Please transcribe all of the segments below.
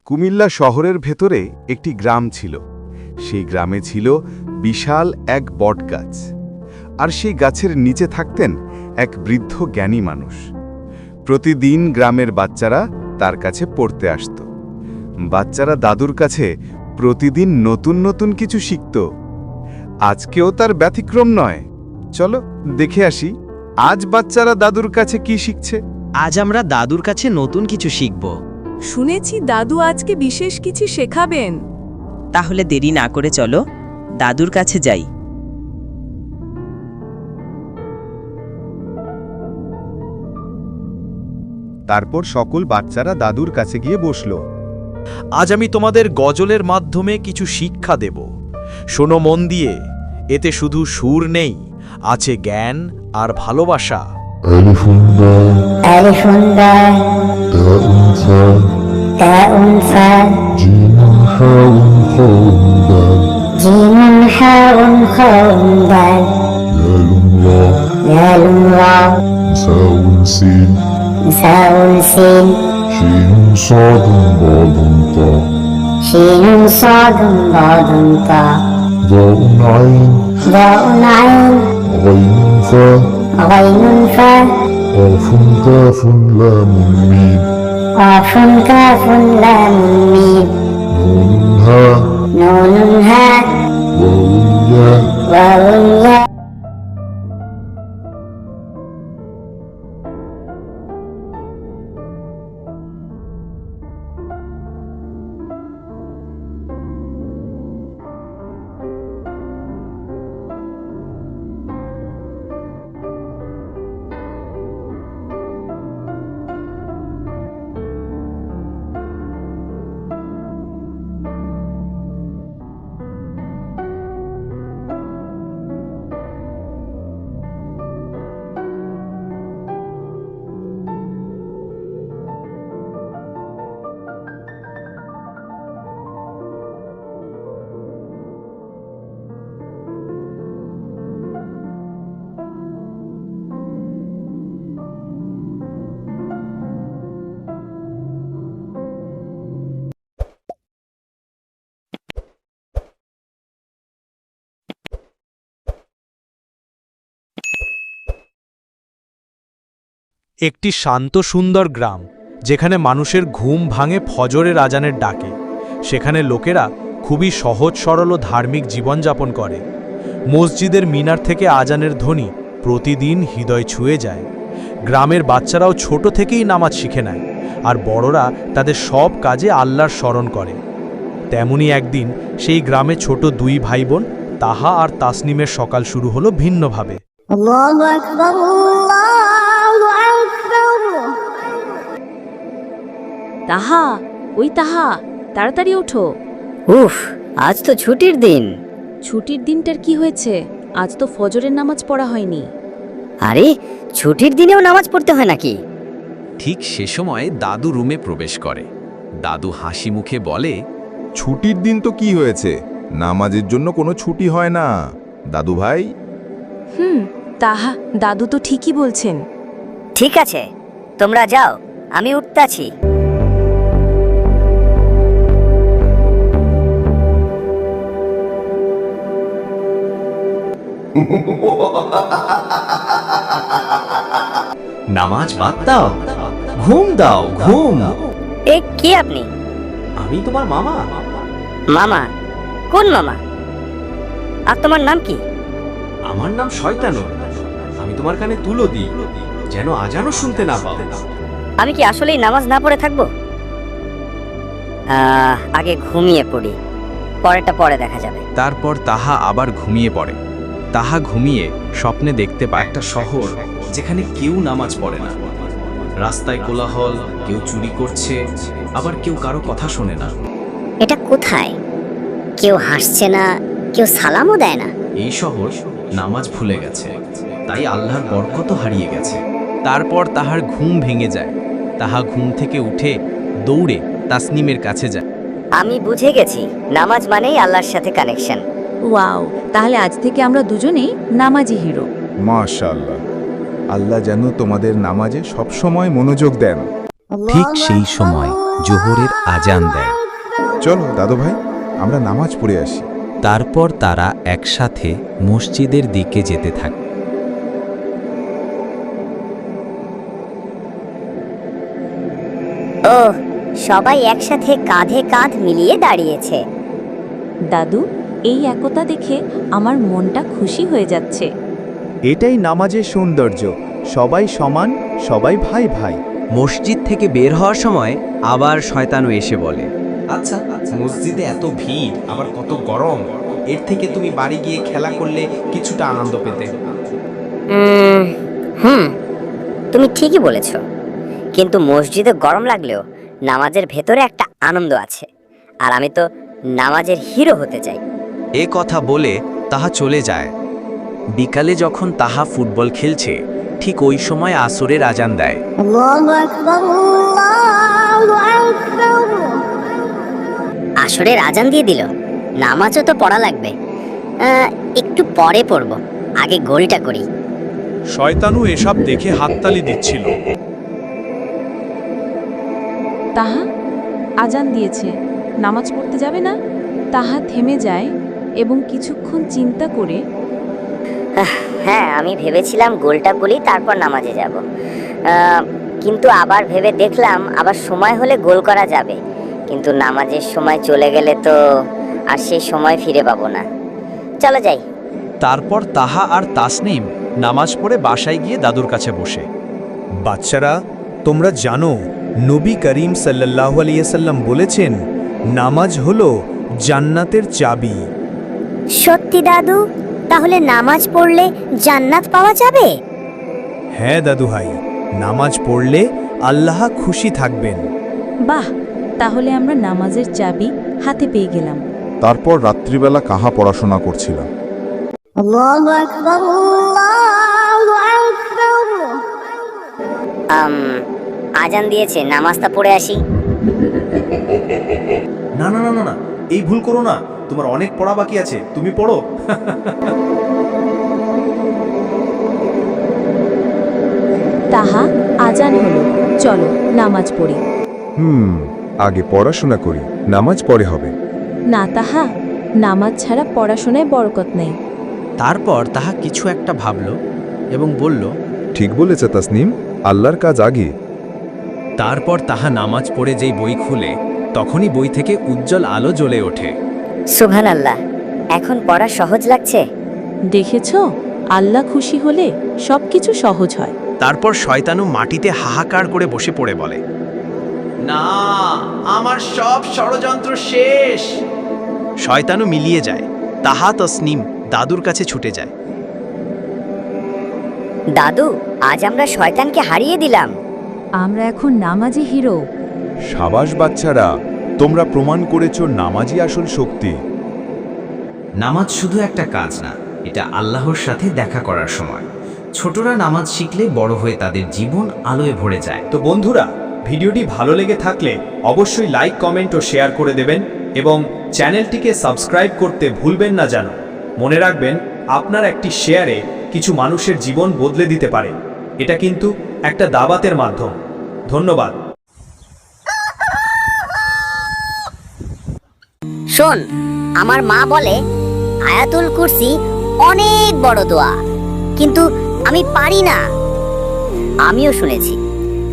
কুমিল্লা শহরের ভেতরে একটি গ্রাম ছিল। সেই গ্রামে ছিল বিশাল এক বটগাছ, আর সেই গাছের নিচে থাকতেন এক বৃদ্ধ জ্ঞানী মানুষ। প্রতিদিন গ্রামের বাচ্চারা তার কাছে পড়তে আসত। বাচ্চারা দাদুর কাছে প্রতিদিন নতুন নতুন কিছু শিখত। আজকেও তার ব্যতিক্রম নয়। চলো দেখে আসি আজ বাচ্চারা দাদুর কাছে কি শিখছে। আজ আমরা দাদুর কাছে নতুন কিছু শিখব। শুনেছি দাদু আজকে বিশেষ কিছু শেখাবেন। তাহলে দেরি না করে চলো দাদুর কাছে যাই। তারপর সকল বাচ্চারা দাদুর কাছে গিয়ে বসল। আজ আমি তোমাদের গজলের মাধ্যমে কিছু শিক্ষা দেব। শোনো মন দিয়ে, এতে শুধু সুর নেই, আছে জ্ঞান আর ভালোবাসা। ألف باء تاء ثاء جيم حاء خاء دال دال را ساء سين شين صاد ضاد طاء ضاء عين غين فاء قاف كاف لام ميم نون هاء واو ياء একটি শান্ত সুন্দর গ্রাম, যেখানে মানুষের ঘুম ভাঙে ফজরের আজানের ডাকে। সেখানে লোকেরা খুবই সহজ সরল ও ধার্মিক জীবনযাপন করে। মসজিদের মিনার থেকে আজানের ধ্বনি প্রতিদিন হৃদয় ছুঁয়ে যায়। গ্রামের বাচ্চারাও ছোট থেকেই নামাজ শিখে নেয়, আর বড়রা তাদের সব কাজে আল্লাহর স্মরণ করে। তেমনি একদিন সেই গ্রামে ছোট দুই ভাই বোন তাহা আর তাসনিমের সকাল শুরু হলো ভিন্নভাবে। الله أكبر الله أكبر তাহা, ওই তাহা, তাড়াতাড়ি ওঠো। উফ, আজ তো ছুটির দিন। ছুটির দিনটার কি হয়েছে? আজ তো ফজরের নামাজ পড়া হয়নি। আরে, ছুটির দিনেও নামাজ পড়তে হয় নাকি? ঠিক সে সময় দাদু রুমে প্রবেশ করে। দাদু হাসি মুখে বলে, ছুটির দিন তো কি হয়েছে, নামাজের জন্য কোনো ছুটি হয় না দাদু ভাই। তাহা, দাদু তো ঠিকই বলছেন। ঠিক আছে, তোমরা যাও, আমি উঠতাছি। নামাজ বাদ দাও, ঘুম দাও, ঘুম। এ কি আপনি? আমি তোমার মামা। মামা? কোন মামা? আর তোমার নাম কি? আমার নাম শয়তানুর। আমি তোমার কানে তুলো দিই, যেন আজানও শুনতে না পাও। আমি কি আসলেই নামাজ না পড়ে থাকবো? আগে ঘুমিয়ে পড়ি, পরেরটা পরে দেখা যাবে। তারপর তাহা আবার ঘুমিয়ে পড়ে। তাহা ঘুমিয়ে স্বপ্নে দেখতে পায় একটা শহর যেখানে কেউ নামাজ পড়ে না। রাস্তায় কোলাহল, কেউ চুরি করছে, আবার কেউ কারো কথা শোনে না। এটা কোথায়? কেউ হাসছে না, কেউ সালামও দেয় না। এই শহর নামাজ ভুলে গেছে, তাই আল্লাহর বরকত হারিয়ে গেছে। তারপর তাহার ঘুম ভেঙে যায়। তাহা ঘুম থেকে উঠে দৌড়ে তাসনিমের কাছে যায়। আমি বুঝে গেছি, নামাজ মানেই আল্লাহর সাথে কানেকশন। ওয়াও, তাহলে আজ থেকে আমরা দুজনেই নামাজি হিরো। মাশাআল্লাহ, আল্লাহ যেন তোমাদের নামাজে সবসময় মনোযোগ দেন। ঠিক সেই সময় জোহরের আজান দেয়। চলো দাদু ভাই, আমরা নামাজ পড়ে আসি। তারপর তারা একসাথে মসজিদের দিকে যেতে থাকে। ও, সবাই একসাথে কাঁধে কাঁধ মিলিয়ে দাঁড়িয়েছে। দাদু, এই একতা দেখে আমার মনটা খুশি হয়ে যাচ্ছে। এটাই নামাজের সৌন্দর্য, সবাই সমান, সবাই ভাই ভাই। মসজিদ থেকে বের হওয়ার সময় আবার শয়তানও এসে বলে, আচ্ছা মসজিদে এত ভিড়, আবার কত গরম, এর থেকে তুমি বাড়ি গিয়ে খেলা করলে কিছুটা আনন্দ পেতে। তুমি ঠিকই বলেছ, কিন্তু মসজিদে গরম লাগলেও নামাজের ভেতরে একটা আনন্দ আছে, আর আমি তো নামাজের হিরো হতে চাই। এ কথা বলে তাহা চলে যায়। বিকালে যখন তাহা ফুটবল খেলছে, ঠিক ওই সময় আসরের আজান দেয়। আল্লাহু আকবার, আল্লাহু আকবার। আসরের আজান দিয়ে দিল, নামাজও তো পড়া লাগবে। একটু পরে পড়ব, আগে গোলটা করি। শয়তানু এসব দেখে হাততালি দিচ্ছিল। তাহা, আজান দিয়েছে, নামাজ পড়তে যাবে না? তাহা থেমে যায় এবং কিছুক্ষণ চিন্তা করে, হ্যাঁ, আমি ভেবেছিলাম গোলটা করি তারপর নামাজে যাব, কিন্তু আবার ভেবে দেখলাম আবার সময় হলে গোল করা যাবে, কিন্তু নামাজের সময় চলে গেলে তো আর সেই সময় ফিরে পাবো না। চলো যাই। তারপর তাহা আর তাসনিম নামাজ পড়ে বাসায় গিয়ে দাদুর কাছে বসে। বাচ্চারা, তোমরা জানো নবী করিম সাল্লাল্লাহু আলাইহি সাল্লাম বলেছেন, নামাজ হলো জান্নাতের চাবি। সত্যি দাদু? তাহলে নামাজ পড়লে জান্নাত পাওয়া যাবে? হ্যাঁ দাদু ভাই, নামাজ পড়লে আল্লাহ খুশি থাকবেন। বাহ, তাহলে আমরা নামাজের চাবি হাতে পেয়ে গেলাম। তারপর রাত্রিবেলা কাহা পড়াশোনা করছিলাম। আল্লাহু আকবার, আল্লাহু আকবার। আজান দিয়েছে, নামাজটা পড়ে আসি। না না না না না, এই ভুল করো না, তোমার অনেক পড়া বাকি আছে, তুমি পড়ো। তাহা, আজান হলো, চলো নামাজ পড়ি। আগে পড়াশোনা করি, নামাজ পরে হবে। না তাহা, নামাজ ছাড়া পড়াশোনায় বরকত নেই। তারপর তাহা কিছু একটা ভাবল এবং বলল, ঠিক বলেছে তাসনিম, আল্লাহর কাজ আগে। তারপর তাহা নামাজ পড়ে যেই বই খুলে, তখনই বই থেকে উজ্জ্বল আলো জ্বলে ওঠে। সুবহানাল্লাহ, এখন পড়া সহজ লাগছে। দেখেছো, আল্লাহ খুশি হলে সবকিছু সহজ হয়। তারপর শয়তানু মাটিতে হাহাকার করে বসে পড়ে বলে, না, আমার সব ষড়যন্ত্র শেষ। শয়তানু মিলিয়ে যায়। তাহা তসনিম দাদুর কাছে ছুটে যায়। দাদু, আজ আমরা শয়তানকে হারিয়ে দিলাম। আমরা এখন নামাজি হিরো। সাবাস বাচ্চারা, তোমরা প্রমাণ করেছো নামাজই আসল শক্তি। নামাজ শুধু একটা কাজ না, এটা আল্লাহর সাথে দেখা করার সময়। ছোটরা নামাজ শিখলে বড় হয়ে তাদের জীবন আলোয় ভরে যায়। তো বন্ধুরা, ভিডিওটি ভালো লেগে থাকলে অবশ্যই লাইক, কমেন্ট ও শেয়ার করে দেবেন এবং চ্যানেলটিকে সাবস্ক্রাইব করতে ভুলবেন না যেন। মনে রাখবেন, আপনার একটি শেয়ারে কিছু মানুষের জীবন বদলে দিতে পারে। এটা কিন্তু একটা দাওয়াতের মাধ্যম। ধন্যবাদ। শোন, আমার মা বলে আয়াতুল কুরসি অনেক বড় দোয়া, কিন্তু আমি পারি না। আমিও শুনেছি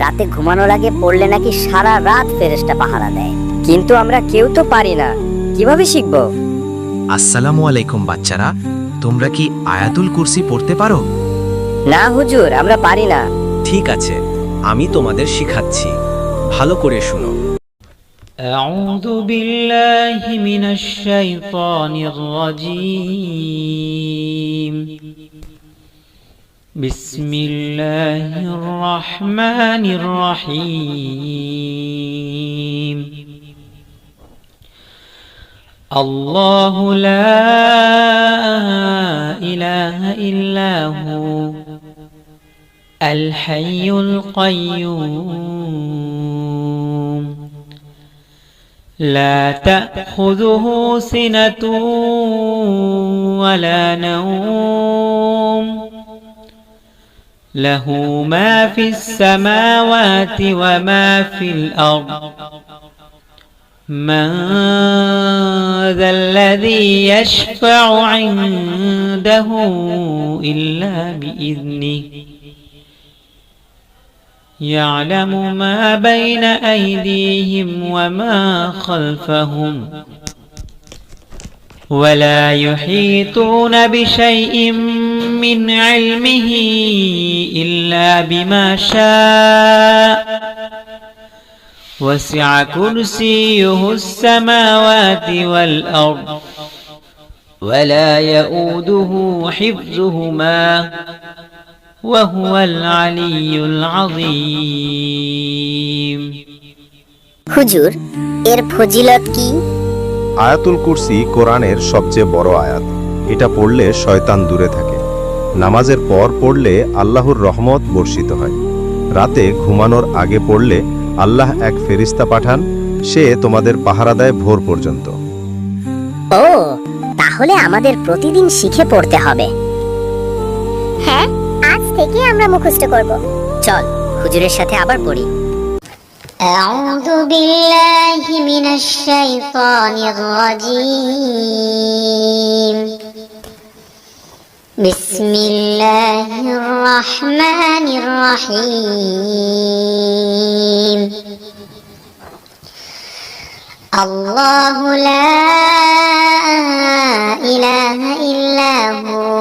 রাতে ঘুমানোর আগে পড়লে নাকি সারা রাত ফেরেশতা পাহারা দেয়, কিন্তু আমরা কেউ তো পারি না। কিভাবে শিখবো? আসসালামু আলাইকুম বাচ্চারা, তোমরা কি আয়াতুল কুরসি পড়তে পারো? না হুজুর, আমরা পারি না। ঠিক আছে, আমি তোমাদের শিখাচ্ছি, ভালো করে শুনো। أعوذ بالله من الشيطان الرجيم. بسم الله الرحمن الرحيم. الله لا إله إلا هو الحي القيوم لا تأخذه سنة ولا نوم له ما في السماوات وما في الأرض من ذا الذي يشفع عنده إلا بإذنه يعلم ما بين أيديهم وما خلفهم ولا يحيطون بشيء من علمه إلا بما شاء وسع كرسيه السماوات والأرض ولا يؤوده حفظهما وهو العلي العظيم হুজুর এর ফজিলত কি? আয়াতুল কুরসি কোরআনের সবচেয়ে বড় আয়াত। এটা পড়লে শয়তান দূরে থাকে। নামাজের পর পড়লে আল্লাহর রহমত বর্ষিত হয়। রাতে ঘুমানোর আগে পড়লে আল্লাহ এক ফেরেশতা পাঠান, সে তোমাদের পাহারা দেয় ভোর পর্যন্ত। ও, তাহলে আমাদের প্রতিদিন শিখে পড়তে হবে। হ্যাঁ, আজ থেকে আমরা মুখস্থ করব। চল হুজুরের সাথে আবার পড়ি। أعوذ بالله من الشيطان الرجيم بسم الله الرحمن الرحيم الله لا إله إلا هو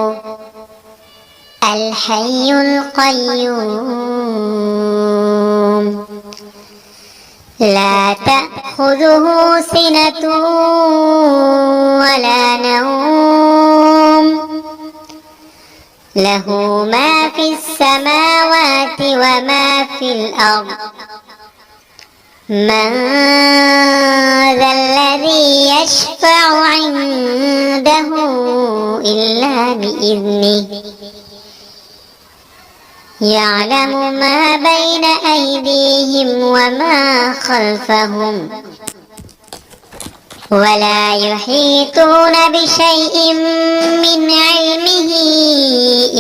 الحي القيوم لا تأخذه سنة ولا نوم له ما في السماوات وما في الأرض من ذا الذي يشفع عنده إلا بإذنه يعلم ما بين أيديهم وما خلفهم ولا يحيطون بشيء من علمه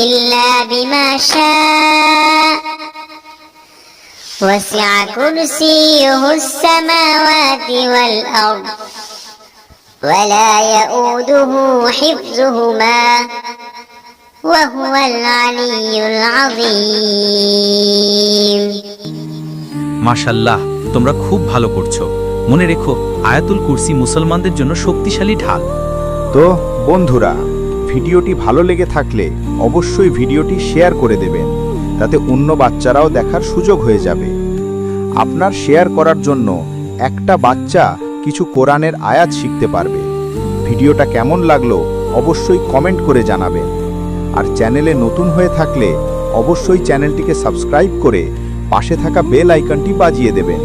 إلا بما شاء وسع كرسيه السماوات والأرض ولا يؤوده حفظهما وهو العلي العظيم মাশাআল্লাহ, তোমরা খুব ভালো করছো। মনে রেখো, আয়াতুল কুরসি মুসলমানদের জন্য শক্তিশালী ঢাল। তো বন্ধুরা, ভিডিওটি ভালো লেগে থাকলে অবশ্যই ভিডিওটি শেয়ার করে দেবেন, তাতে অন্য বাচ্চারাও দেখার সুযোগ হয়ে যাবে। আপনার শেয়ার করার জন্য একটা বাচ্চা কিছু কোরআনের আয়াত শিখতে পারবে। ভিডিওটা কেমন লাগলো অবশ্যই কমেন্ট করে জানাবেন। আর চ্যানেলে নতুন হয়ে থাকলে অবশ্যই চ্যানেলটিকে সাবস্ক্রাইব করে পাশে থাকা বেল আইকনটি বাজিয়ে দেবেন।